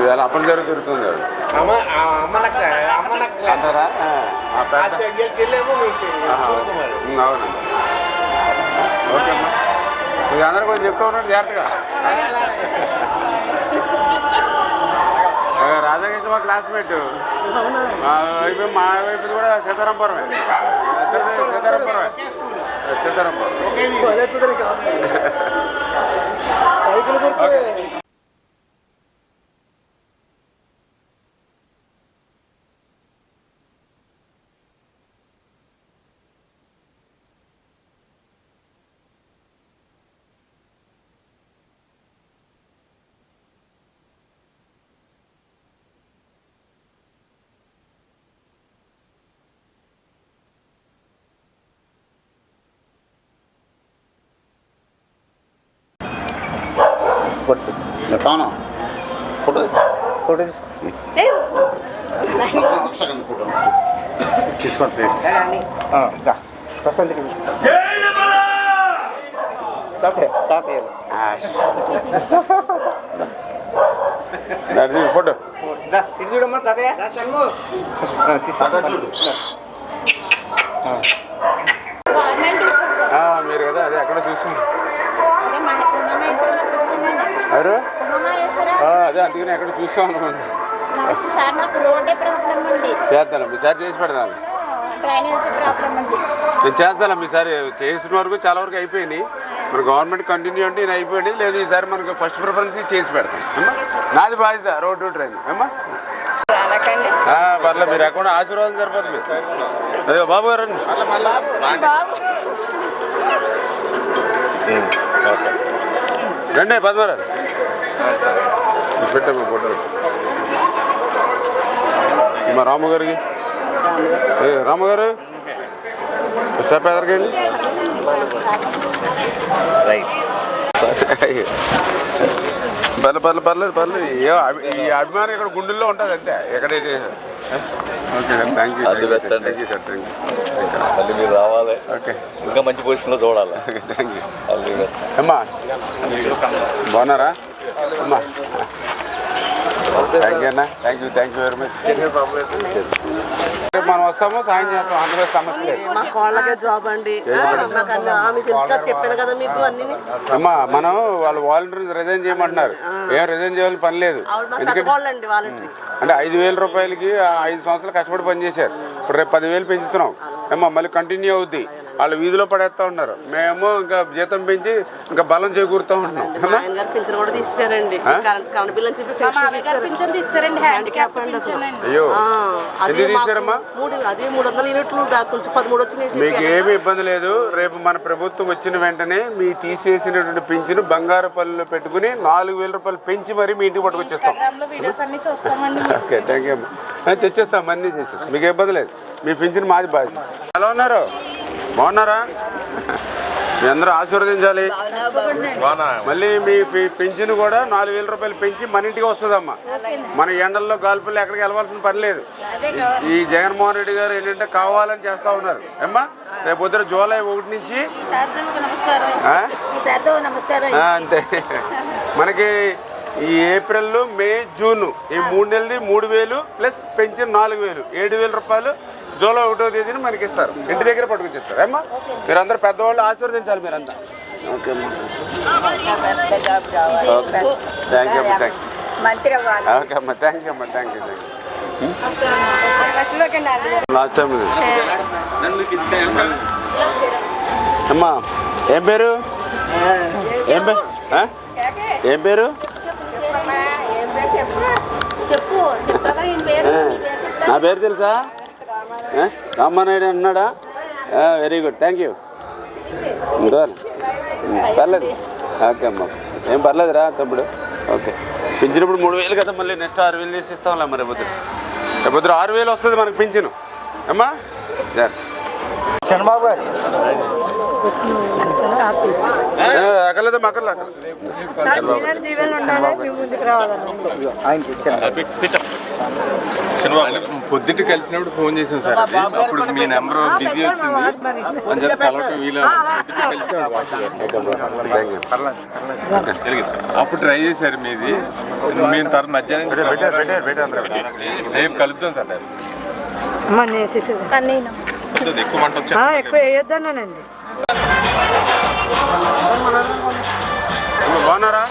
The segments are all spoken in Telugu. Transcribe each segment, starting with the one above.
ఇవాళ అప్పటి గారు తిరుగుతుంది అంటారా? అవునండి. ఓకే అమ్మా, మీరు అందరూ కొంచెం చెప్తూ ఉన్నాడు జాగ్రత్తగా. రాధాకృష్ణ మా క్లాస్మేట్, మా వైపు కూడా సీతారాంపురమే, ఇద్దరు సీతారాంపురమే. ఫోటో ఇది చూడమ్మా తాతయ్య. మీరు కదా అదే ఎక్కడ చూసాను అరే అదే అందుకని ఎక్కడ చూసాం అనుకోండి. చేస్తాను ఈసారి చేసి పెడతాను. నేను చేస్తాను ఈసారి చేసిన వరకు చాలా వరకు అయిపోయినాయి. మన గవర్నమెంట్ కంటిన్యూ అంటే నేను అయిపోయింది లేదు, ఈసారి మనకు ఫస్ట్ ప్రిఫరెన్స్ చేసి పెడతాం. నాది బాధ్యత రోడ్డు ట్రైన్ ఏమ్మా పర్లేదు. మీరు ఎక్కడ ఆశీర్వాదం సరిపోతుంది. అదే బాబు గారు రండి పద్మరాజు పెట్టాము ఫోటో. మా రామగారికి రామగారు స్టెప్ ఎదరికండి. పర్లేదు. ఈ అభిమానం ఇక్కడ గుండెల్లో ఉంటుంది అంతే. ఎక్కడైతే okay sir, thank you sir, thank you. మళ్ళీ మీరు రావాలి. ఓకే, ఇంకా మంచి పొజిషన్లో చూడాలి. Okay, thank you. అమ్మా బాగున్నారా అమ్మా? థ్యాంక్ యూ అన్న, థ్యాంక్ యూ వెరీ మచ్. మనం వస్తాము, సాయం చేస్తాం, అందులో సమస్య లేదు. అమ్మా మనం వాళ్ళు వాలంటీర్స్ రిజైన్ చేయమంటున్నారు. ఏం రిజైన్ చేయాలని పని లేదు. ఎందుకంటే అంటే 5,000 రూపాయలకి 5 సంవత్సరాలు కష్టపడి పనిచేశారు. ఇప్పుడు రేపు 10,000 పెంచుతున్నాం ఏమ్మా, మళ్ళీ కంటిన్యూ అవుద్ది. వాళ్ళు వీధిలో పడేస్తూ ఉన్నారు, మేము ఇంకా జీతం పెంచి ఇంకా బలం చేకూరుతూ ఉంటున్నాం. అయ్యో ఎందుకు తీసారమ్మా? మీకు ఏమి ఇబ్బంది లేదు. రేపు మన ప్రభుత్వం వచ్చిన వెంటనే మీ తీసేసినటువంటి పింఛను బంగారు పల్లెలో పెట్టుకుని 4,000 రూపాయలు పెంచి మరి మీ ఇంటికి పట్టుకొచ్చేస్తాం. ఓకే, థ్యాంక్ యూ అమ్మా. తెచ్చేస్తాం, అన్నీ చేసేస్తాం, మీకు ఇబ్బంది లేదు. మీ పింఛను మాది బాధ్యత. ఎలా ఉన్నారు? బాగున్నారా? మీ అందరూ ఆశీర్వదించాలి. మళ్ళీ మీ పెన్షన్ కూడా 4,000 రూపాయలు పెంచి మన ఇంటికి వస్తుందమ్మా. మన ఎండల్లో గాల్పుల్లో ఎక్కడికి వెళ్ళవలసిన పని లేదు. ఈ జగన్మోహన్ రెడ్డి గారు ఏంటంటే కావాలని చేస్తూ ఉన్నారు అమ్మా. రేపు పొద్దున జూలై 1 నుంచి అంతే మనకి ఈ ఏప్రిల్, మే, జూన్ ఈ 3 నెలది 3,000 ప్లస్ పెన్షన్ 4,000, 7,000 రూపాయలు జూలై 1వ తేదీని మనకి ఇస్తారు. ఇంటి దగ్గర పట్టుకొచ్చేస్తారు అమ్మా. మీరందరూ పెద్దవాళ్ళు ఆశీర్వదించాలి మీరంతా. ఓకే అమ్మా, థ్యాంక్ యూ అమ్మా, ఓకే అమ్మా, థ్యాంక్ యూ అమ్మా, థ్యాంక్ యూ. లాస్ట్ టైం అమ్మా ఏం పేరు? ఏం పేరు? నా పేరు తెలుసా? రామానాయుడు అన్నాడా? Very good, thank you. పర్లేదు, ఓకే అమ్మా, ఏం పర్లేదురా తమ్ముడు. ఓకే, పింఛనప్పుడు 3,000 కదా, మళ్ళీ నెక్స్ట్ 6,000 చేసి ఇస్తాంలే. మరి రేపొద్దు 6,000 వస్తుంది మనకు పింఛను అమ్మా. చంద్రబాబు గారు అక్కర్లేదు అక్కర్లేదు. ఆయనకి ఇచ్చాను. పొద్దుట కలిసినప్పుడు ఫోన్ చేశాను సార్ అది. అప్పుడు మీ నెంబర్ బిజీ వచ్చింది అని చెప్పి కలవటం వీలు అప్పుడు ట్రై చేశారు మీది. మేము తర్వాత మధ్యాహ్నం రేపు కలుద్దాం సార్. ఎక్కువ మంట వచ్చా ఎక్కువ వేయొద్దన్నానండి. బాగున్నారా?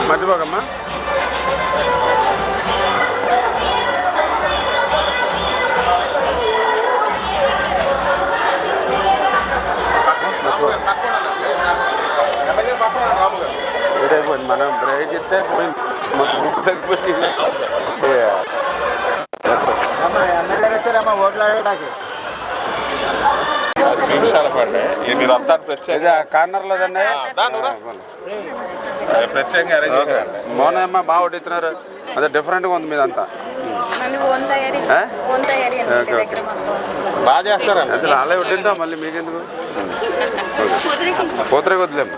మర్చిపోకమ్మా. మనం బ్రేక్ ఇస్తే తగ్గిపోయింది. మీరు వస్తారు ప్రత్యేక కార్నర్లో దండి ప్రత్యేకంగా మౌనమ్మా బాగా వడ్డిస్తున్నారు. అదే డిఫరెంట్గా ఉంది మీదంతా. ఓకే ఓకే బాగా చేస్తారా? అది అలా వడ్డిద్దాం మళ్ళీ మీకెందుకు పోతరే వదిలేము.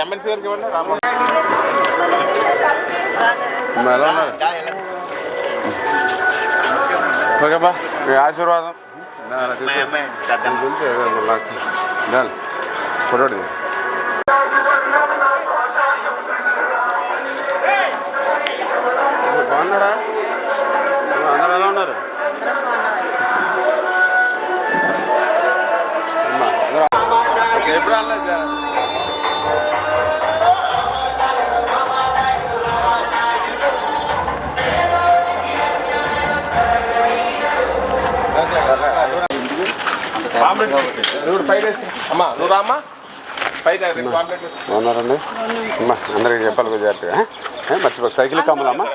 ఎమ్మెల్సీ గారికి ఇవ్వండి. ఎలా ఉన్నారు? ఓకేమ్మా మీ ఆశీర్వాదం ఫోటోది. బాగున్నారా? అందరూ ఎలా ఉన్నారు? ఎప్పుడు రాలేదు సార్. అమ్మా నువ్వు రామ్మా పైకి బాగున్నారండి అమ్మా? అందరికీ చెప్పాలి జాగ్రత్తగా. మర్చిపో సైకిల్ కమ్మలమ్మా.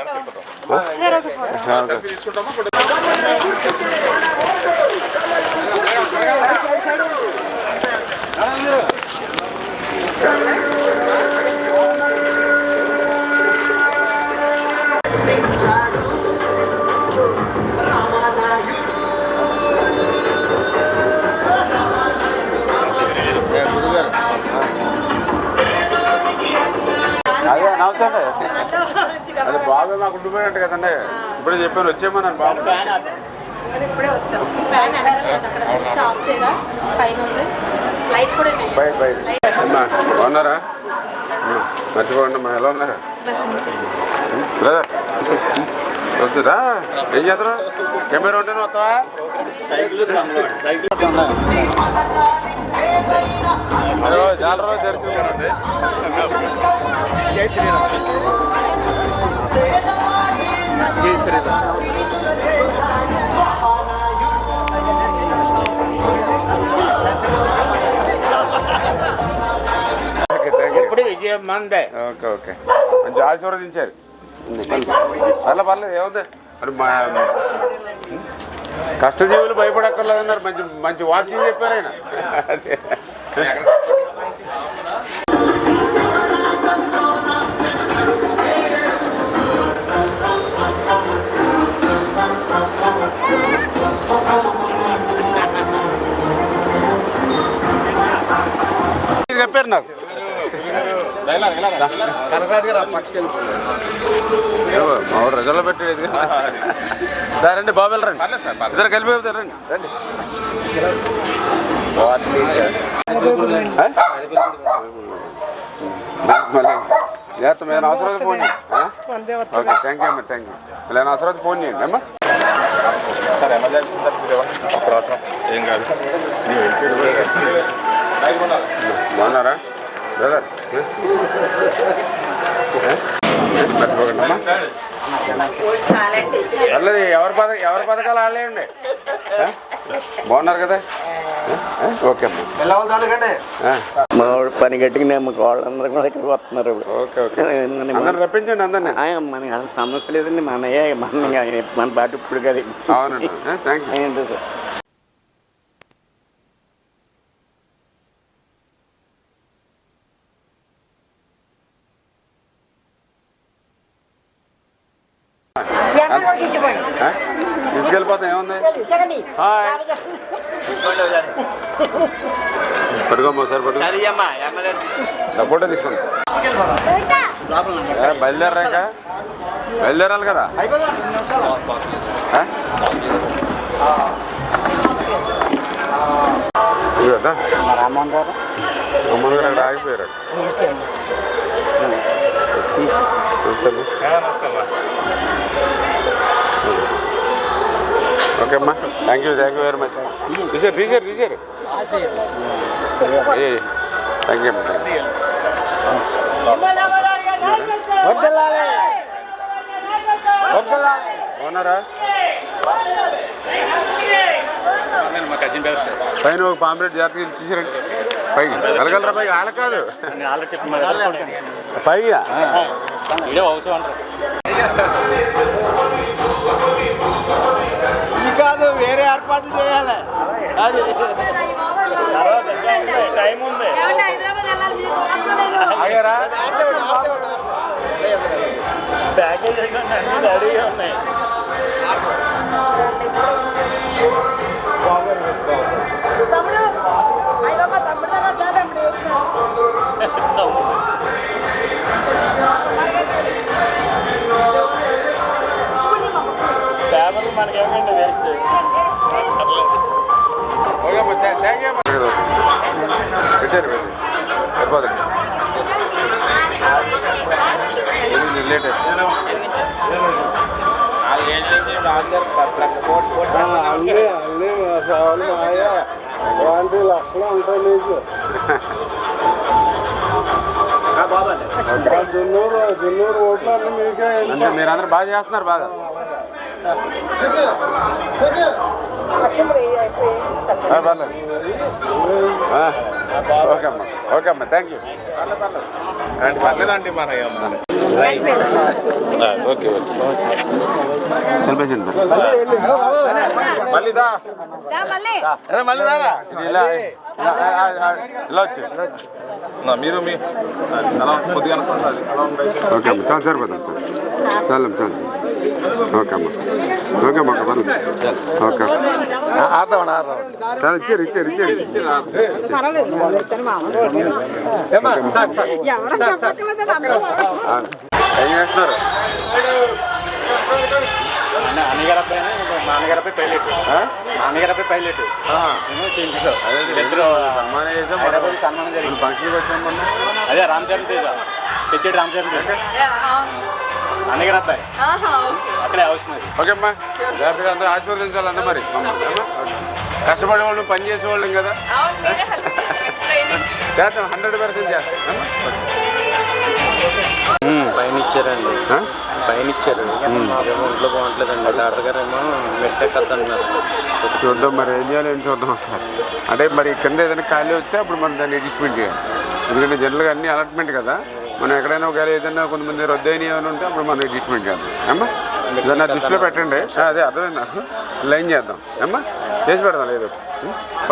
అదే నవ్వుతాండి. అదే బాబు మాకు ఉండిపోయినట్టు కదండి. ఇప్పుడే చెప్పాను వచ్చేమన్నాను బాబు. అమ్మా బాగున్నారా? మర్చిపోండి అమ్మా. ఎలా ఉన్నారా బ్రదర్? వస్తుందా? ఏం చేస్తారు? కెమెరా ఉంటేనే వస్తావా? చాలా రోజు దర్శనం. జై శ్రీరామ్. జై శ్రీరామ్. ఎప్పుడు విజయం మందే. ఓకే ఓకే మంచి ఆశీర్వదించారు. పర్లేదు ఏముంది మరి మా కష్టజీవులు భయపడక్కర్లేదన్నారు. మంచి మంచి వాక్యం చెప్పారు ఆయన. అదే చెప్పారు నాకు. మావాడు రిజల్ట్ పెట్టేది. రండి బాబు రండి. ఇద్దరు కలిపి రండి రండి. మళ్ళీ జాగ్రత్త. మీద అవసరం ఫోన్ చేయండి. ఓకే థ్యాంక్ యూ అమ్మా. Thank you. మళ్ళీ అవసరం ఫోన్ చేయండి అమ్మా. ఏం కాదు. బాగున్నారా బ్రదర్? మర్చిపోకండి అమ్మా. పర్లేదు ఎవరి పథకాలు ఆడలేయండి. బాగున్నారు కదా? ఓకే అమ్మా. మా పని గట్టిగా మా వాళ్ళందరూ కూడా ఇక్కడ వస్తున్నారు. ఓకే ఓకే అందరిని రప్పించండి అందరినీ. మనకి అసలు సమస్య లేదండి. మన బాట ఇప్పుడు కదా. అవునండి థ్యాంక్ యూ. తీసుకెళ్ళిపోతాం ఏముంది. హాయ్ పట్టుకోమ్మా సార్ పట్టుకో ఫోటో తీసుకోండి బయలుదేరరా ఇంకా బయలుదేరాలి కదా కదా రామ్మోహన్ గారు అమ్మగారు అక్కడ ఆగిపోయారు ఓకే అమ్మా థ్యాంక్ యూ వెరీ మచ్ తీసారు థ్యాంక్ యూ అవునారా పైన ఒక పాంప్లెట్ జాగ్రత్తగా ఇచ్చేసారండి పైకి వెళ్ళగలరా పైకి వాళ్ళ కాదు పైగా ఇది కాదు వేరే ఏర్పాట్లు చేయాలి అది టైం ఉంది ప్యాకేజ్ రెడీగా ఉన్నాయి పేపర్లు మనకేమంటే వేస్ట్ పెట్టారు సరిపోతుంది లేట్ లక్షలు ఉంటాయి నీకు జున్నూరు ఓట్లు అన్నీ మీకే అంటే మీరందరూ బాగా చేస్తున్నారు బాగా పర్లేదు ఓకే అమ్మా థ్యాంక్ యూ పర్లేదండి మన ఓకే చనిపోయింది మళ్ళీదా మళ్ళీ దారా ఇలా వచ్చి మీరు మీ అలా కొద్దిగా అనుకుంటుంది ఓకే అమ్మ చాలా సరిపోతాం సార్ చాలమ్మ చాలు ఓకే అమ్మ పర్లేదు ఓకే చాలా ఇచ్చారు ఏం చేస్తున్నారు నాన్నగారిపై పైలట్ సన్మానం చేసాం సన్మానం జరిగింది ఫంక్షన్కి వచ్చాం మొన్న అదే రామచరణ్ తేజ తెచ్చేటి రామచరణ్ తేజ నాన్నగారు అబ్బాయి అక్కడే అవుతున్నది ఓకే అమ్మా జాగ్రత్తగా అందరూ ఆశీర్వదించాలి అన్న మరి కష్టపడే వాళ్ళు పని చేసేవాళ్ళం కదా చేస్తాం 100% చేస్తాం పైన ఇచ్చారండి పైన ఇచ్చారు మాకేమో ఒంట్లో బాగుంటలేదండి డాక్టర్ గారు ఏమో మెట్టెక్కద్దన్నారు చూద్దాం మరి ఏం చేయాలి ఏం చూద్దాం సార్ అంటే మరి కింద ఏదైనా ఖాళీ వస్తే అప్పుడు మనం దాన్ని అడ్జస్ట్మెంట్ చేయాలి ఎందుకంటే జనరల్గా అన్ని అలాట్మెంట్ కదా మనం ఎక్కడైనా ఒకవేళ ఏదైనా కొంతమంది రద్దయిన ఏమైనా ఉంటే అప్పుడు మనం అడ్జస్ట్మెంట్ చేద్దాం అమ్మా దాన్ని దృష్టిలో పెట్టండి అదే అర్థమైంది నాకు లైన్ చేద్దాం అమ్మా చేసి పెడదాం లేదు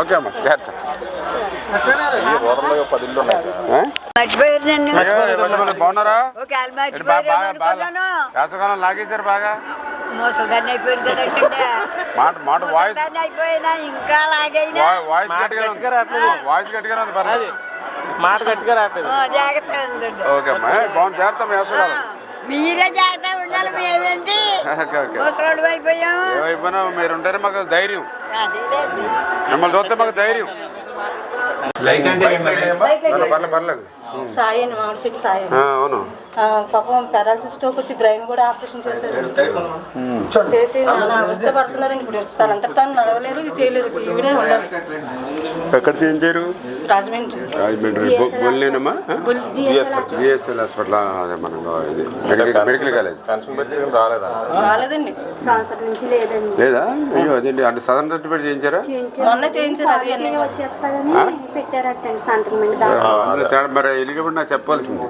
ఓకే అమ్మా జాగ్రత్త బాగున్నారా వేసవకాలం లాగేశారు బాగా మాట వాయిస్ వాయిస్ గట్టిగా ఉంది పర్లేదు మాట గట్టిగా రావట్లేదు ఓకే అమ్మా బాగుంది జాగ్రత్త వేసవకాలం మీరే జాగ్రత్త ఉండాలి మేమేంటి ఏమైపోయినా మీరు ఉంటేనే మాకు ధైర్యం మిమ్మల్ని చూస్తే మాకు ధైర్యం పర్లేదు సాయి మామిడిశెట్టి సాయి అవును పాపం పారాలసిస్ స్ట్రోక్ వచ్చి బ్రెయిన్ కూడా ఆపరేషన్ చేసి నానా అవస్థ పడుతున్నారండి ఇప్పుడు తనంతటా నడవలేరు చేయలేరు ఈవిడే ఉండాలి ఎక్కడ చేయించారు రాజమండ్రి బొల్లేనమ్మా జిఎస్ఎల్ హాస్పిటల్ అదే మనం ఇది మెడికల్ కాలేజ్ రాలేదండి సంవత్సరం నుంచి లేదండి లేదా అయ్యో అదేంటి అంటే సదరన్ సర్టిఫికేట్ చేయించారా మొన్న చేయించారు అది తేడా మరి వెళ్ళినప్పుడు నాకు చెప్పాల్సింది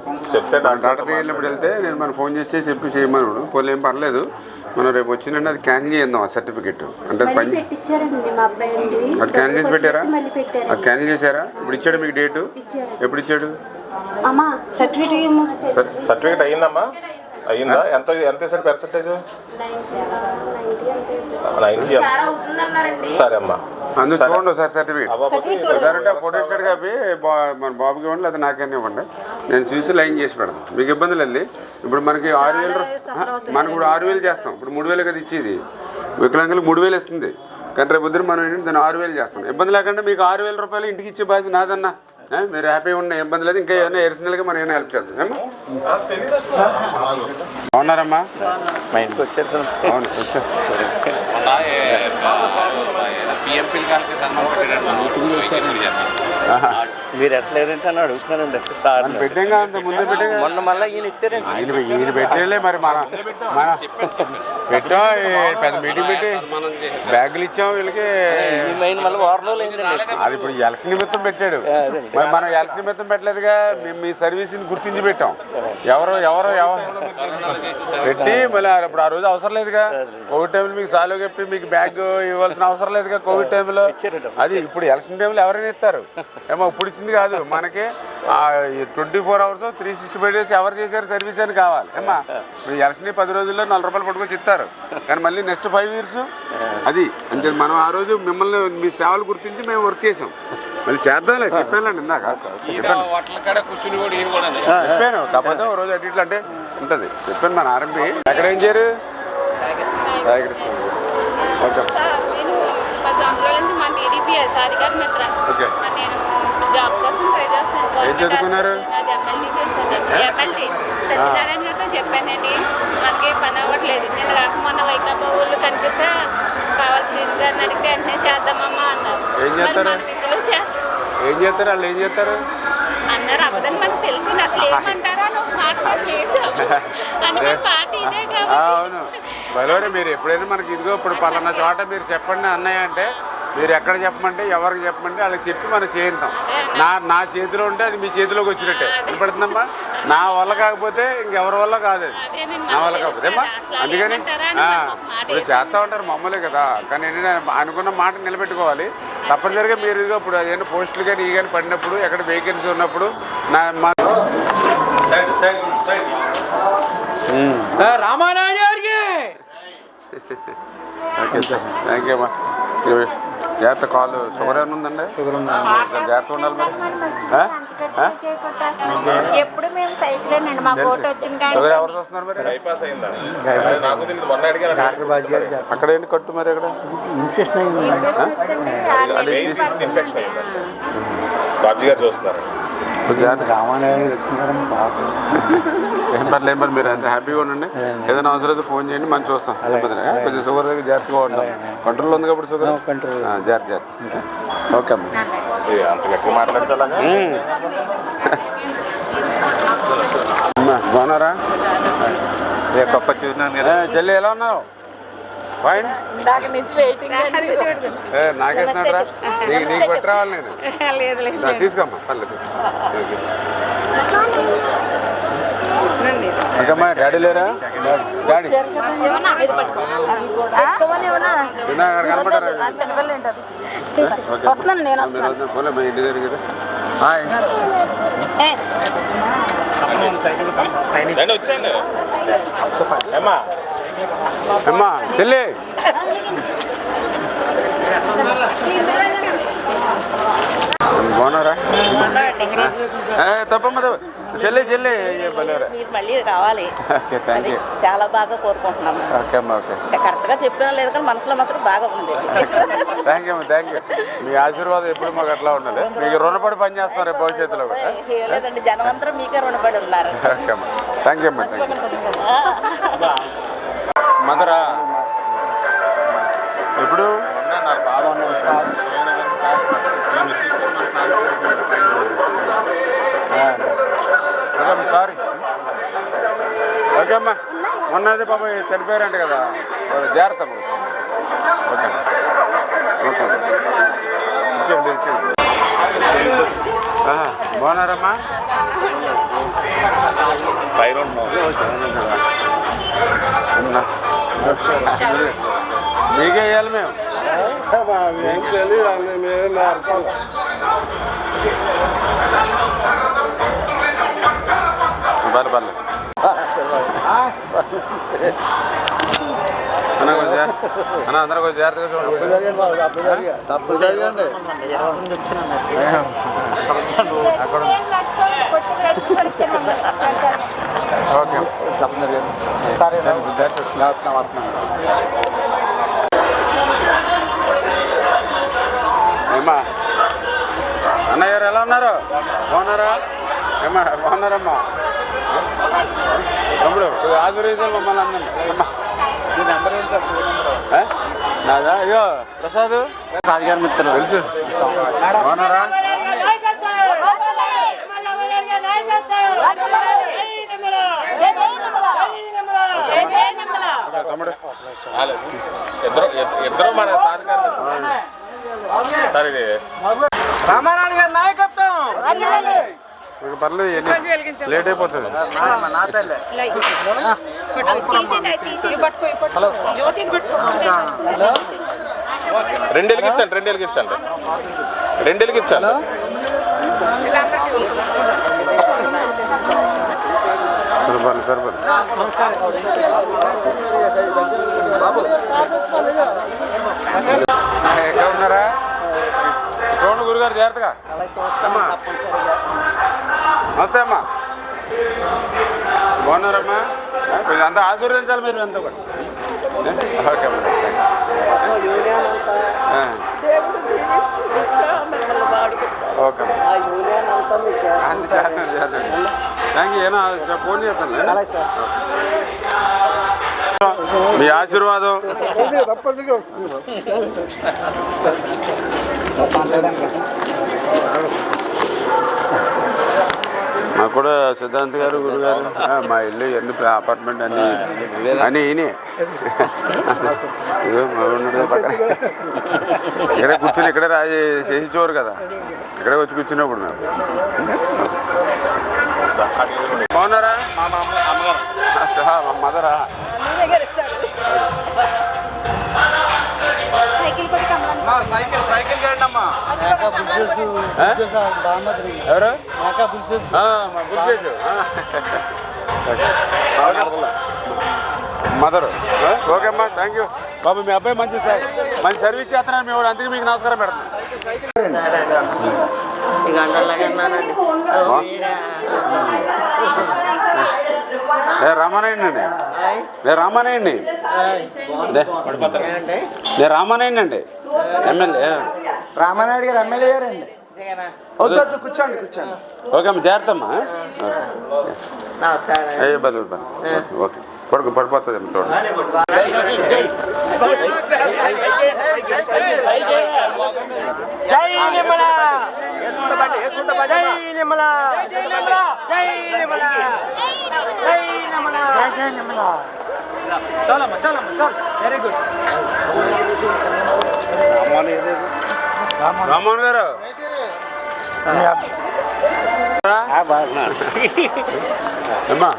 డాక్టర్ దగ్గర వెళ్ళినప్పుడు వెళ్తే నేను మనం ఫోన్ చేస్తే చెప్పి చేయమన్నాడు పోలే ఏం పర్లేదు మనం రేపు వచ్చిందంటే అది క్యాన్సిల్ చేద్దాం ఆ సర్టిఫికెట్ అంటే పని అది క్యాన్సిల్ చేసి పెట్టారా అది క్యాన్సిల్ చేశారా ఇప్పుడు ఇచ్చాడు మీకు డేటు ఎప్పుడు ఇచ్చాడు సర్టిఫికేట్ అయ్యిందమ్మా అయ్యిందా ఎంత వేసాడు పర్సెంటేజ్ 90 సరే అమ్మా అందుకు చూడండి ఒకసారి సర్టిఫికేట్ ఒకసారి అంటే ఫోటో స్టేట్ కాపీ మన బాబుకి ఇవ్వండి లేదా నాకైనా ఇవ్వండి, నేను చూసి లైన్ చేసి పెడతాను, మీకు ఇబ్బంది లేదు. ఇప్పుడు మనకి 6,000 మనకు ఇప్పుడు 6,000 చేస్తాం, ఇప్పుడు 3,000 కదా ఇచ్చేది, వికలాంగులకు 3,000 ఇస్తుంది, కానీ రేపు పొద్దున మనం ఏంటంటే దాన్ని 6,000 చేస్తాం. ఇబ్బంది లేకుండా మీకు 6,000 రూపాయలు ఇంటికి ఇచ్చే బాధ్యత నాదన్నా, మీరు హ్యాపీగా ఉన్న ఇబ్బంది లేదు. ఇంకా ఏమైనా ఎడిషనల్గా మనం ఏమైనా హెల్ప్ చేద్దాం ఏమో. బాగున్నారమ్మా? మా ఇంటికి వచ్చారు. అవును వచ్చారు. మీరు ఎట్లా ఏదంటే అని అడుగుతున్నానండి. పెట్టాగా అంత ముందే పెట్టాగా, మొన్న మళ్ళీ ఈయన ఇస్తారండి. ఈయన పెట్టేలే మరి మన పెట్టాం, పెద్ద మీటింగ్ పెట్టి బ్యాగులు ఇచ్చాం వీళ్ళకి. మళ్ళీ వారం రోజులు అయిందండి. అది ఇప్పుడు ఎలక్షన్ నిమిత్తం పెట్టాడు, మరి మనం ఎలక్షన్ నిమిత్తం పెట్టలేదుగా, మేము మీ సర్వీస్ని గుర్తించి పెట్టాం. ఎవరు పెట్టి మళ్ళీ ఇప్పుడు ఆ రోజు అవసరం లేదుగా, కోవిడ్ టైంలో మీకు సాలో చెప్పి మీకు బ్యాగ్ ఇవ్వాల్సిన అవసరం లేదుగా కోవిడ్ టైంలో. అది ఇప్పుడు ఎలక్షన్ టైంలో ఎవరైనా ఇస్తారు ఏమో, ఇప్పుడు ఇచ్చింది కాదు మనకి. 24 hours 365 days ఎవరు చేశారు సర్వీస్ అని కావాలి ఏమా. ఇప్పుడు ఎలక్షన్ 10 రోజుల్లో 4 రూపాయలు పట్టుకొచ్చి ఇస్తారు, కానీ మళ్ళీ నెక్స్ట్ 5 years అది అంతే. మనం ఆ రోజు మిమ్మల్ని మీ సేవలు గుర్తించి మేము వర్క్ చేసాం, మళ్ళీ చేద్దాంలే. చెప్పానులేండి ఇందాక చెప్పాను, కాకపోతే ఒక రోజు అటు ఇట్లా అంటే ఉంటుంది చెప్పాను. మన ఆర్ఎంపీ ఎక్కడ ఏం చేయరు ఓకే ఓకే. ఏం చదువుకున్నారు? సత్యనారాయణ గారితో చెప్పానండి, మనకి పని అవ్వట్లేదు. నేను రాకమన్న వైకాపా ఊళ్ళు కనిపిస్తే కావాల్సిన గారిని అడిగితే వెంటనే చేద్దామమ్మా అన్నారు. ఏం చేస్తారు వాళ్ళు ఏం చేస్తారు అన్నారు. అబద్ధం మనకు తెలిసింది, అసలు ఏమంటారా నువ్వు మాట చేసావు అని పార్టీ ఇదే కాబట్టి. అవును బలోరే, మీరు ఎప్పుడైనా మనకి ఇదిగో ఇప్పుడు పలానా చోట మీరు చెప్పండి అన్నయ్య అంటే, మీరు ఎక్కడ చెప్పమంటే ఎవరికి చెప్పమంటే వాళ్ళకి చెప్పి మనం చేయిద్దాం. నా చేతిలో ఉంటే అది మీ చేతిలోకి వచ్చినట్టే వినపడుతుందమ్మా. నా వల్ల కాకపోతే ఇంకెవరి వల్ల కాదు, అది నా వల్ల కాకపోతే అమ్మా. అందుకని ఇప్పుడు చేస్తూ ఉంటారు మామూలే కదా, కానీ ఏంటంటే అనుకున్న మాట నిలబెట్టుకోవాలి. తప్పనిసరిగా మీరు ఇదిగో ఇప్పుడు ఏదైనా పోస్టులు కానీ ఈ కానీ పడినప్పుడు, ఎక్కడ వేకెన్సీ ఉన్నప్పుడు రామానాయుడు గారికి ఓకే సార్, థ్యాంక్ యూ అమ్మా. జాగ్రత్త, కాలు షుగర్ ఏమైనా ఉందండి? జాగ్రత్త ఉండాలి మరి. ఎప్పుడు మేము సైకిల్ మా కోట వచ్చింది కానీ షుగర్ ఎవరు చూస్తున్నారు మరి? అక్కడ ఏంటి కట్టు మరి అక్కడ బాబు గారు చూస్తున్నారు. ఏం పర్లేదు మరి, మీరు అంత హ్యాపీగా ఉండండి. ఏదైనా అవసరం అయితే ఫోన్ చేయండి, మనం చూస్తాం. కొంచెం షుగర్ దగ్గర జాగ్రత్తగా ఉంటాం, కంట్రోల్లో ఉంది కాబట్టి షుగర్ జాగ్రత్త. ఓకే అమ్మ, అంత గట్టిగా మాట్లాడతా. బాగున్నారా? గొప్ప చూసినాను. చెల్లి ఎలా ఉన్నావు? ఫైన్. నాకేస్తున్నాడు రా, నీకు పెట్టి రావాలి నేను. తీసుకోమ్మా పర్లేదు తీసుకో. ఇంకమ్మా డాడీ లేరా? డాడీ కనపడారా? వస్తున్నాను నేను. పోలే మా ఇంటి దగ్గర కదా. హాయ్ వచ్చేయండి అమ్మా చెల్లి. బాగున్నారా? తప్పమ్మా చెల్లి చెల్లి బలేరా. మీరు మళ్ళీ రావాలి. Okay thank you. చాలా బాగా కోరుకుంటున్నాము. ఓకే అమ్మా ఓకే. కరెక్ట్గా చెప్పడం లేదు కానీ మనసులో మాత్రం బాగా ఉంది. థ్యాంక్ యూ అమ్మా థ్యాంక్ యూ. మీ ఆశీర్వాదం ఎప్పుడు మాకు అట్లా ఉండాలి. మీకు రుణపడి పని చేస్తున్నారు భవిష్యత్తులో కూడా. లేదండి, జనం అందరూ మీకే రుణపడి ఉన్నారు. ఓకే అమ్మా థ్యాంక్ యూ అమ్మా థ్యాంక్ యూ. మదరా ఎప్పుడు సారీ ఓకే అమ్మా. మొన్నది పాప చనిపోయారంట కదా, జాగ్రత్త. ఓకే ఓకే ఇచ్చేయండి ఇచ్చేయండి. బాగున్నారమ్మా? మీకే వేయాలి మేము. ఏం తెలియదు అన్నీ మేమే నేర్పాలి. పర్లేదు అన్న కొంచెం అన్న అందరూ కొంచెం జాగ్రత్తగా చూడండి. తప్పు జరిగండి. అక్కడ ఓకే తప్పు జరిగండి. సరే ఏమ్మా అన్నయ్య గారు ఎలా ఉన్నారు? బాగున్నారా? ఏమ్మా బాగున్నారమ్మా? తమ్ముడు ఆశీర్వదించాలి మమ్మల్ని అందరినీ. నాదా అయ్యో ప్రసాద్ రాజుగారి మిత్రులు తెలుసు. బాగున్నారా? తమ్ముడు ఇద్దరు మన సార్ ఇది రామారాణి గారి నాయకత్వం. మీకు పర్లేదు లేట్ అయిపోతుంది. రెండు వెలిగించండి. సరిపోదు. ఎక్కడ ఉన్నారా? చూడండి గురుగారు జాగ్రత్తగా. అమ్మా నమస్తే అమ్మా, బాగున్నారమ్మా? కొంచెం అంతా ఆశీర్వదించాలి మీరు అంతా కూడా. ఓకే అమ్మా, ఓకే అంత చేద్దాం. Thank you. ఏనా ఫోన్ చేస్తాను. మీ ఆశీర్వాదం తప్పనిసరిగా వస్తుంది. మాకు కూడా సిద్ధాంత్ గారు గురుగారు మా ఇల్లు ఎన్ని అపార్ట్మెంట్ అన్నీ ఈయనే. ఇదో మా ఊరు పక్కన ఇక్కడే కూర్చుని ఇక్కడే చేయించేవారు కదా, ఇక్కడే వచ్చి కూర్చున్నప్పుడు మేము. బాగున్నారా? మా మదరా? సైకిల్ కండమ్మా. ఎవరు? మదరు. ఓకే అమ్మా, థ్యాంక్ యూ. బాబు మీ అబ్బాయి మంచి సర్వీస్ చేస్తున్నాను మేము, అందుకే మీకు నమస్కారం పెడతాం. రామానాయుడు అండి, నేను రామానాయుడిని అండి, ఎమ్మెల్యే. రామానాయుడు గారు ఎమ్మెల్యే గారండి. కూర్చోండి. ఓకే అమ్మ, జాగ్రత్త అమ్మా. ఏ బదులు ఓకే, పడిపోతుంది అమ్మ చూడండి. Very good. రామోహన్ గారు అమ్మా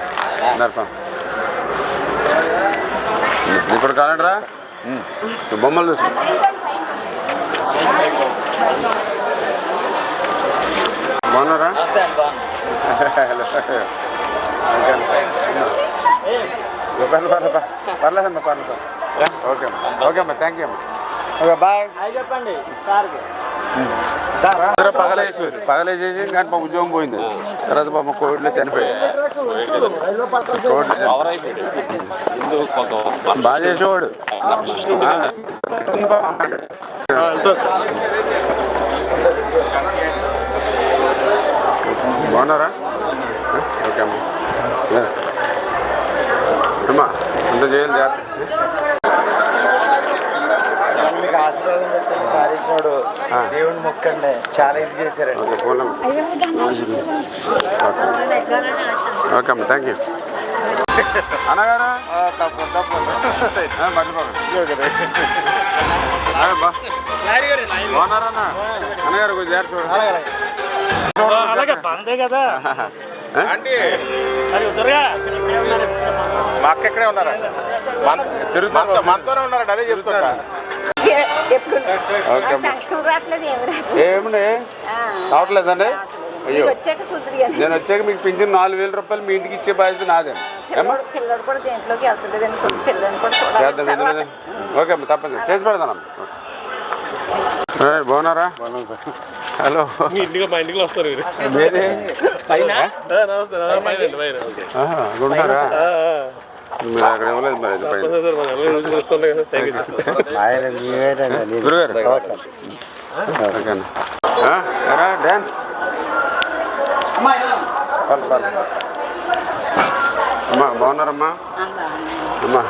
ఇప్పుడు కాలండి రా, బొమ్మలు చూసి. బాగున్నారా? పర్లేదమ్మా, పర్లేదు. ఓకే అమ్మా, ఓకే అమ్మా, థ్యాంక్ యూ అమ్మా. Okay bye. చెప్పండి. పగలేసేసి కానీ మా ఉద్యోగం పోయింది. తర్వాత మా కోవిడ్లో చనిపోయాడు. బాగా చేసేవాడు. బాగున్నారా? ఓకే అమ్మా, అమ్మా అంత చేయాలి జాగ్రత్త. మీకు ఆశీర్వాదం పెట్టండి. సాధించినాడు దేవుని మొక్కండి. చాలా ఇది చేశారండి. ఓకే అమ్మా, థ్యాంక్ యూ. అన్నగారు బాగున్నారన్న? అన్నగారు కొంచెం జాగ్రత్త మా అక్క ఇక్కడే ఉన్నారా? మనతోనే ఉన్నారండి, అదే చెప్తున్నా. ఓకే ఏమండి రావట్లేదండి? అయ్యో, నేను వచ్చాక మీకు పింఛన్ 4,000 రూపాయలు మీ ఇంటికి ఇచ్చే బాధ్యత నాదే. ఏమ్మా పిల్లడు కూడా దేంట్లోకి వెళ్తలేదండి పిల్లల్ని కూడా చూడాలి చేద్దాం ఎందుకు ఓకే అమ్మా తప్పదు చేసి పెడతానమ్మా బాగున్నారా హలో మీ ఇంటికి మా ఇంటికి వస్తారు మీరు మీరే ఉన్నారా మీరు అక్కడ ఇవ్వలేదు మరి గురుగారు ఓకేనా డ్యాన్స్ అమ్మా బాగున్నారమ్మా అమ్మా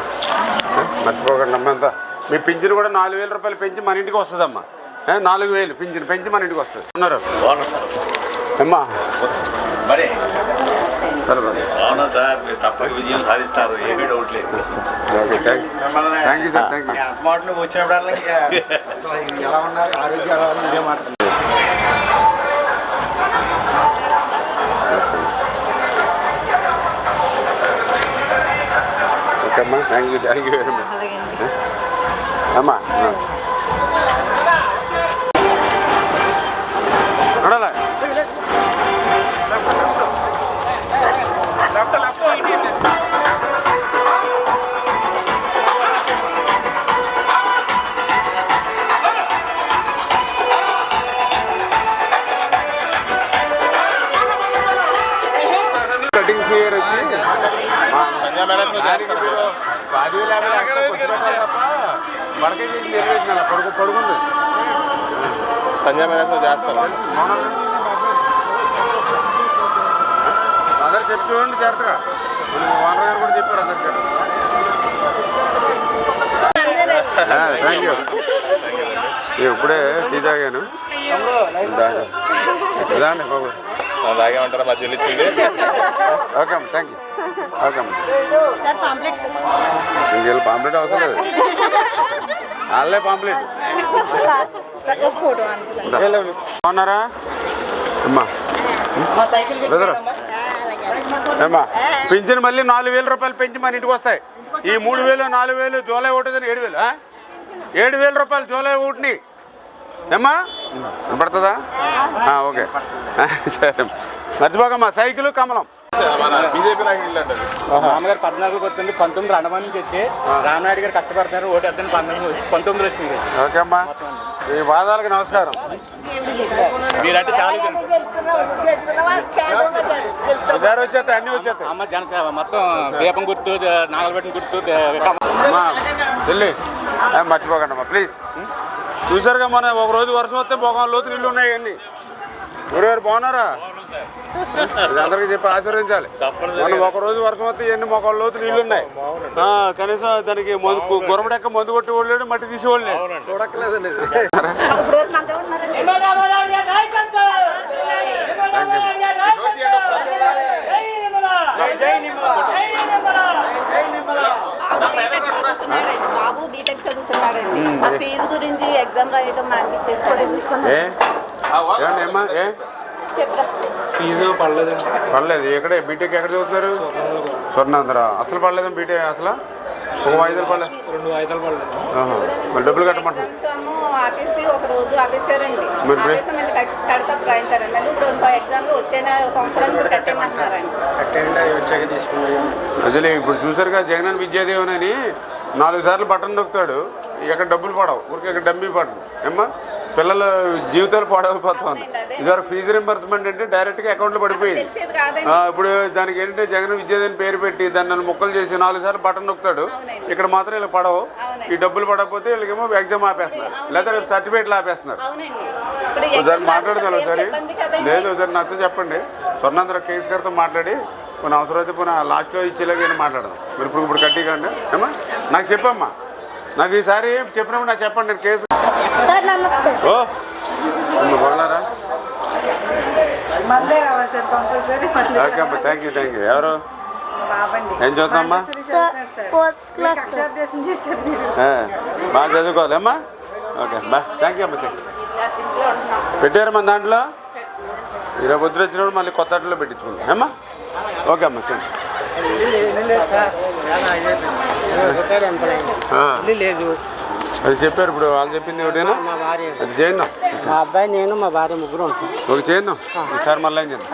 మర్చిపోకండి అమ్మా అంతా మీ పింఛను కూడా 4,000 రూపాయలు పెంచి మన ఇంటికి వస్తుందమ్మా 4,000 పింఛను పెంచి మన ఇంటికి వస్తుంది ఉన్నారు అమ్మా అవునా సార్ మీరు తప్పక విజయం సాధిస్తారు ఏమీ డౌట్ లేదు okay thank you sir thank you మాటలు వచ్చినప్పుడల్లా ఎలా ఉన్నారు ఆరోగ్యం ఎలా ఉంది ఇదే మాట ఓకే అమ్మా థ్యాంక్ యూ వెరీ మచ్ అమ్మా చూడాలా కటింగ్స్ ఇయర్ వచ్చి సంధ్యా మ్యారేజ్ చేస్తారు 10,000 తప్ప మడకే చేసి నిర్వహించిన పడుకుంది సంధ్యా మ్యారేజ్ చేస్తారు అందరు చెప్పి చూడండి జాగ్రత్తగా ఓనర్ గారు కూడా చెప్పారు అందరికీ థ్యాంక్ యూ ఇప్పుడే టీ తాగాను ఇదాండి బాబు తాగేమంటారా మా చెల్లి ఇచ్చింది ఓకే అమ్మ థ్యాంక్ యూ ఓకే అమ్మ ఇంకెళ్ళి పాంప్లెట్ అవసరం లేదు వాళ్ళే పాంప్లెట్ బాగున్నారా అమ్మా ఏమ్మా పింఛన్ మళ్ళీ 4,000 రూపాయలు పెంచి మన ఇంటికి వస్తాయి ఈ 3,000 4,000 జూలై ఒకటి 7,000 7,000 రూపాయలు జూలై ఒకటిని ఏమ్మా పడుతుందా ఓకే సరే మర్చిపోకమ్మా సైకిల్ కమలం బీజేపీ నాకు ఇల్లు అంటారు మామగారు 14 వస్తుంది 19 రండమని నుంచి వచ్చి రామనాయుడు గారు కష్టపడతారు ఓటు వద్దని 19 వచ్చింది ఓకే అమ్మా ఈ వాదాలకు నమస్కారం మీరంటే చాలా ఈసారి వచ్చేస్తాయి అన్నీ వచ్చేస్తాయి అమ్మ జన మొత్తం దీపం గుర్తు నాగలబెట్టిన గుర్తు అమ్మా వెళ్ళి మర్చిపోకండి అమ్మా ప్లీజ్ చూసారుగా మన ఒక రోజు వర్షం వస్తే మొఖం లోతు నీళ్ళు ఉన్నాయి అన్నీ గురుగారు బాగున్నారా ఇది అందరికీ చెప్పి ఆశీర్వదించాలి మనం ఒక రోజు వర్షం వస్తే ఎన్ని మొఖం లోతు నీళ్ళు ఉన్నాయి కనీసం దానికి గురమడెక్క మందు కొట్టి వాళ్ళాడు మట్టి తీసేవాళ్ళు చూడక్కలేదండి బాబు బీటెక్ చదువుతున్నాడండి ఆ ఫీజు గురించి ఎగ్జామ్ రాయటం మానిపించేసుకోలేదు ఏమన్నా చెప్పరా ఫీజు పడలేదండి పర్లేదు ఎక్కడే బీటెక్ ఎక్కడ చదువుతున్నారు స్వర్ణాంధ్ర అసలు పడలేదు బీటెక్ అసలు ఒక 5 పడలేదు 2 వాయిదాలు పడలేదు మరి డబ్బులు కట్టమంటారు ఆపేసి ఒక రోజు ఆపేసారండి ఆపేసి మళ్ళీ కడతా రాయించారండి మళ్ళీ ఇప్పుడు ఇంకో ఎగ్జామ్లో వచ్చే సంవత్సరానికి కూడా కట్టేయమంటున్నారండి కట్టేయండి అవి వచ్చాక తీసుకుని అదే ఇప్పుడు చూసారుగా జగనన్న విద్యాదేవన్ అని 4 సార్లు బటన్ నొక్కుతాడు ఎక్కడ డబ్బులు పడవు ఊరికి ఇక్కడ డబ్బి పడవు ఏమ్మా పిల్లల జీవితాలు పాడైపోతుంది ఇదివరకు ఫీజు రింబర్స్మెంట్ అంటే డైరెక్ట్గా అకౌంట్లో పడిపోయింది ఇప్పుడు దానికి ఏంటంటే జగన్ విద్యాదేవన్ పేరు పెట్టి దాన్ని నన్ను ముక్కలు చేసి 4 సార్లు బటన్ నొక్కుతాడు ఇక్కడ మాత్రం వీళ్ళకి పడవు ఈ డబ్బులు పడకపోతే వీళ్ళకేమో ఎగ్జామ్ ఆపేస్తున్నారు లేదా సర్టిఫికేట్లు ఆపేస్తున్నారు ఒకసారి మాట్లాడదాం ఒకసారి లేదు ఒకసారి నాతో చెప్పండి స్వర్ణాంధ్ర కేసు గారితో మాట్లాడి కొన్ని అవసరం అయితే కొన్ని లాస్ట్లో ఇచ్చేలాగా మాట్లాడదాం మీరు ఇప్పుడు కట్టి కండి ఏమా నాకు చెప్పమ్మా నాకు ఈసారి చెప్పినప్పుడు నాకు చెప్పండి నేను కేసు ఓ బాగున్నారా ఓకే అమ్మా థ్యాంక్ యూ ఎవరు ఏం చదువుతామ్మా బాగా చదువుకోవాలమ్మా ఓకే బా థ్యాంక్ యూ అమ్మా థ్యాంక్ యూ పెట్టారు మన దాంట్లో ఈరోజు పొద్దున వచ్చినప్పుడు మళ్ళీ కొత్త అట్టలో పెట్టించుకుంటాం అమ్మా ఓకే అమ్మా థ్యాంక్ లేదు అది చెప్పారు ఇప్పుడు వాళ్ళు చెప్పింది ఒకటేనా మా భార్య అది చేద్దాం మా అబ్బాయి నేను మా భార్య ముగ్గురు ఉంటాం. ఒక చేద్దాం ఈసారి మళ్ళీ ఏం చేద్దాం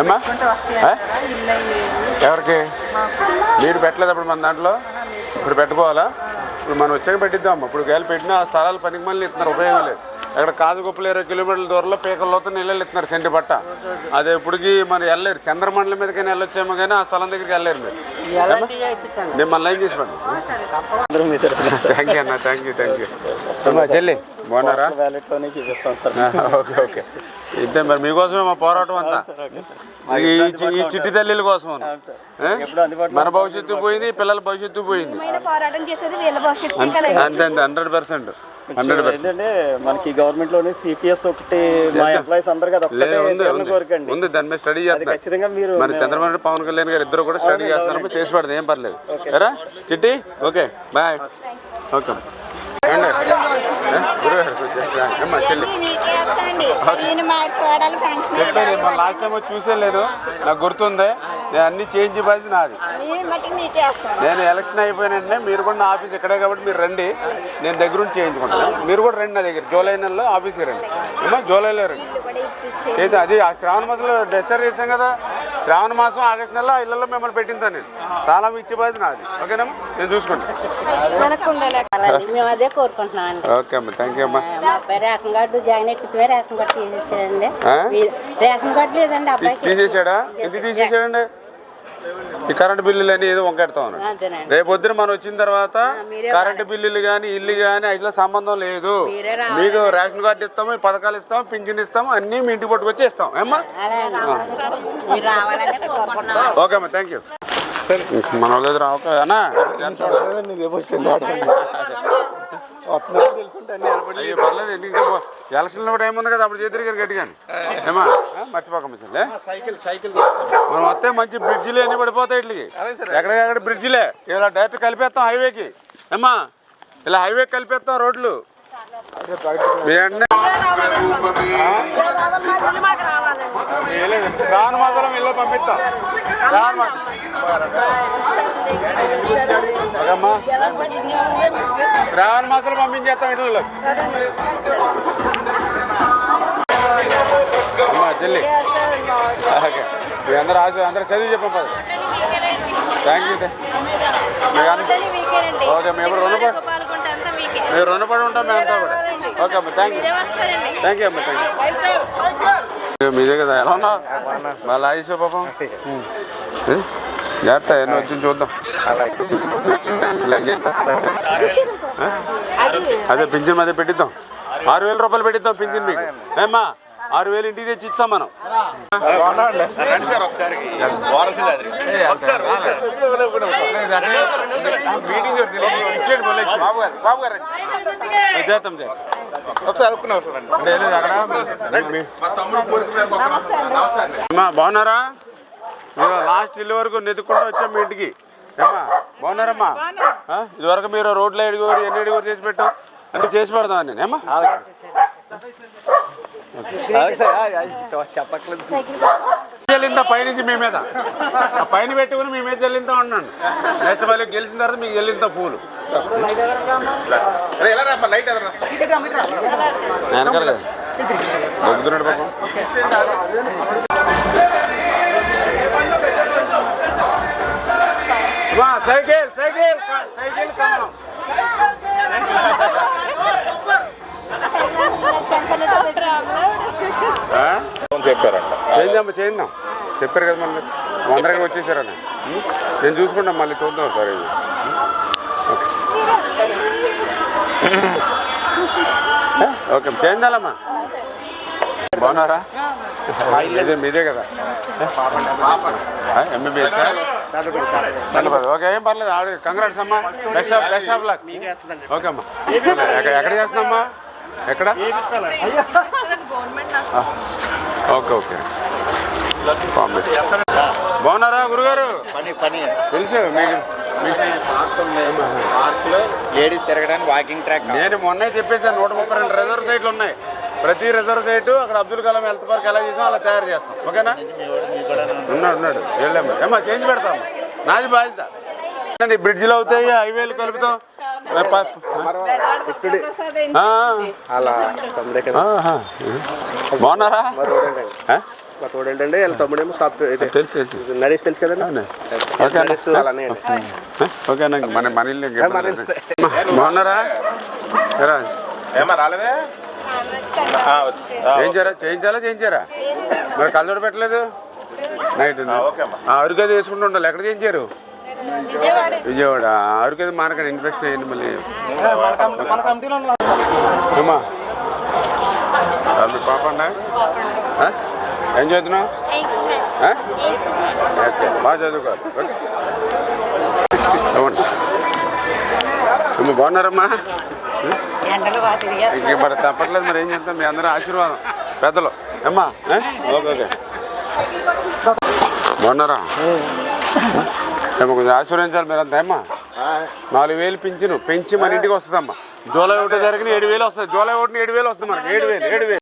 ఏమ్మా ఎవరికి మీరు పెట్టలేదు అప్పుడు మన దాంట్లో ఇప్పుడు పెట్టుకోవాలా ఇప్పుడు మనం వచ్చాక పెట్టిద్దాం అమ్మ ఇప్పుడు గాలి పెట్టినా ఆ స్థలాలు పనికి మళ్ళీ ఇస్తున్నారు ఉపయోగం లేదు అక్కడ కాజుగొప్పలు 20 కిలోమీటర్ల దూరంలో పీకల్లోతో నీళ్ళు ఇస్తున్నారు సెంటి పట్ట అదే ఇప్పటికి మనం వెళ్ళలేరు చంద్రమండలం మీదకైనా వెళ్ళొచ్చేమో కానీ ఆ స్థలం దగ్గరికి వెళ్ళలేరు మీరు నేను మళ్ళీ ఏం చేసి పడి థ్యాంక్ యూ అన్న థ్యాంక్ యూ అమ్మా చెల్లి బాగున్నారా ఓకే ఓకే ఇంతే మరి మీకోసమే మా పోరాటం అంతా ఈ చిట్టి తల్లిల కోసం మన భవిష్యత్తు పోయింది పిల్లల భవిష్యత్తు పోయింది అంతే అంతే 100%. మనకి గవర్నమెంట్ లోనే సిపిఎస్ ఒకటి మా ఎంప్లాయీస్ అందరు కదా ఉంది దాని మీద స్టడీ చేస్తారు మీరు మన చంద్రబాబు పవన్ కళ్యాణ్ గారు ఇద్దరు కూడా స్టడీ చేస్తున్నారు చేసి పడదు ఏం పర్లేదు సరే చిట్టి okay bye okay last time చూసే లేదు నాకు గుర్తుంది నేను అన్ని చేంజ్ ఇవ్వాల్సి నాది నేను ఎలక్షన్ అయిపోయిన వెంటనే మీరు కూడా నా ఆఫీస్ ఇక్కడే కాబట్టి మీరు రండి నేను దగ్గరుండి చేయించుకుంటాను మీరు కూడా రండి నా దగ్గర జూలై నెలలో ఆఫీస్కి రండి ఏమో జూలైలో రండి అయితే అది ఆ శ్రావణ మాసంలో డిసైడ్ చేసాం కదా శ్రావణ మాసం ఆగస్టు నెలలో ఇళ్లలో మిమ్మల్ని పెట్టింతాను నేను తాళం ఇచ్చే బాధ్యత నాది ఓకేనా నేను చూసుకుంటాను మేము అదే కోరుకుంటున్నాం అండి. ఓకే అమ్మా థ్యాంక్ యూ అమ్మా రేషన్ కార్డు జాయిన్ ఎక్కితే రేషన్ కార్డు తీసేసాడండి రేషన్ కార్డు లేదండి అబ్బాయికి తీసేసాడా ఎందుకు తీసేసాడండి ఈ కరెంటు బిల్లులు అని ఏదో వంకెడతాం రేపు పొద్దున మనం వచ్చిన తర్వాత కరెంటు బిల్లులు కానీ ఇల్లు కానీ అట్లా సంబంధం లేదు మీకు రేషన్ కార్డు ఇస్తాము పథకాలు ఇస్తాము పింఛన్ ఇస్తాము అన్నీ మీ ఇంటికి పట్టుకొచ్చి ఇస్తాం ఏమ్మా ఓకే అమ్మా థ్యాంక్ యూ మన వాళ్ళ దగ్గర అన్నా పర్లేదు ఎందుకు ఎలక్షన్లో టైం ఉంది కదా అప్పుడు చేద్దరు గారు గట్టిగాని ఏమా మర్చిపోకమ్మా సైకిల్ మనం వస్తే మంచి బ్రిడ్జిలే అన్ని పడిపోతాయి ఇట్లకి ఎక్కడికక్కడ బ్రిడ్జిలే ఇలా డైరెక్ట్ కలిపేస్తాం హైవేకి ఏమ్మా ఇలా హైవే కలిపేస్తాం రోడ్లు మీ శ్రావణ మాసం ఇల్లు పంపిస్తాం శ్రావణ మాసంలో పంపించేస్తాం ఇళ్ళలో అమ్మా చెల్లి ఓకే మీ అందరూ అందరూ చదివి చెప్పండి థ్యాంక్ యూ ఓకే మేము రుణపడి ఉంటాం మేమంతా కూడా ఓకే అమ్మా థ్యాంక్ యూ అమ్మా థ్యాంక్ యూ మీదే కదా ఎలా ఉన్నా మళ్ళీ ఆయుష్ పాపం జాగ్రత్త ఎన్నో వచ్చి చూద్దాం అదే పింఛన్ అదే పెట్టిద్దాం 6,000 రూపాయలు పెట్టిద్దాం పింఛన్ మీకు ఏమ్మా 6,000 ఇంటికి తెచ్చి ఇస్తాం మనం బాగున్నారా లాస్ట్ ఇల్లు వరకు నెత్తుకుండా వచ్చాం మీ ఇంటికి ఏమ్మా బాగున్నారమ్మా ఇదివరకు మీరు రోడ్లు ఎడుగురు ఎన్ని ఎడుగురు చేసి పెట్టాం అంటే చేసి పెడదాం నేను ఏమ్మా జల్లిందా పైనుంచి మీ మీద ఆ పైన పెట్టుకుని మీ మీద జల్లింతా ఉన్నాను నెక్స్ట్ మళ్ళీ గెలిచిన తర్వాత మీకు జల్లింతా పూలు వెనకాల కదా దగ్గుతున్నాడు పాపం సైకిల్ సైకిల్ సైకిల్ కారణం చేద్దాం చేద్దాం చెప్పారు కదా మళ్ళీ అందరికీ వచ్చేసారని నేను చూసుకుంటాం మళ్ళీ చూద్దాం సార్ ఇది ఓకే చేద్దామా బాగున్నారా మీదే కదా ఎంబీబీఎస్ ఓకే ఏం పర్లేదు ఆవిడ కంగ్రాట్స్ అమ్మా బెస్ట్ ఆఫ్ లక్ ఓకే అమ్మా ఎక్కడ చేస్తున్నామ్మా ఎక్కడ ఓకే ఓకే బాగున్నారా గురుగారు తెలుసు మీకు లేడీస్ తిరగడానికి వాకింగ్ ట్రాక్ నేను మొన్నే చెప్పేసాను 132 రిజర్వ్ సైట్లు ఉన్నాయి ప్రతి రిజర్వ్ సైటు అక్కడ అబ్దుల్ కలాం హెల్త్ పార్క్ ఎలా చేసాం అలా తయారు చేస్తాం ఓకేనా ఉన్నాడు వెళ్ళాము ఏమా చేంజ్ పెడతాము నాది బాధ్యత బ్రిడ్జిలు అవుతాయి హైవేలు కలుపుతాం అలా తమ్ముడే కదా ఆహా. బాగున్నారా ఆ? మా తోడేంటంటే వీళ్ళ తమ్ముడేమో సాఫ్ట్వేర్ తెలుసు తెలుసు నరేష్ తెలుసు కదండి అవునా? ఓకే అన్న. నరేష్ అలానే ఓకేనా మన ఇల్లు బాగున్నారా ఎరా? ఏమా రాలేదే చేయించారా మరి కళ్ళజోడు పెట్టలేదు నైట్ ఓకే అమ్మా. అరుగది వేసుకుంటూ ఉండాలి. ఎక్కడ చేయించారు? విజయవాడ. అరుగది మానకండి ఇన్ఫెక్షన్ అయ్యింది మళ్ళీ అమ్మా. పాప అన్నా ఏం చదువుతున్నావు? ఓకే బాగా చదువుకోవాలి. ఓకే అవును అమ్మ బాగున్నారమ్మా? ఇంక మరి తప్పట్లేదు. మరి ఏం చేస్తాం? మీ అందరూ ఆశీర్వాదం పెద్దలు అమ్మా. ఓకే ఓకే బాగున్నారా? ఏమో కొంచెం ఆశీర్వదించాలి మీరు అంతా అమ్మా. 4,000 పింఛను పెంచి మన ఇంటికి వస్తుందమ్మా. జూలై 1 జరిగిన 7,000 వస్తుంది. జూలై 1 7,000 వస్తుంది మనకి. 7,000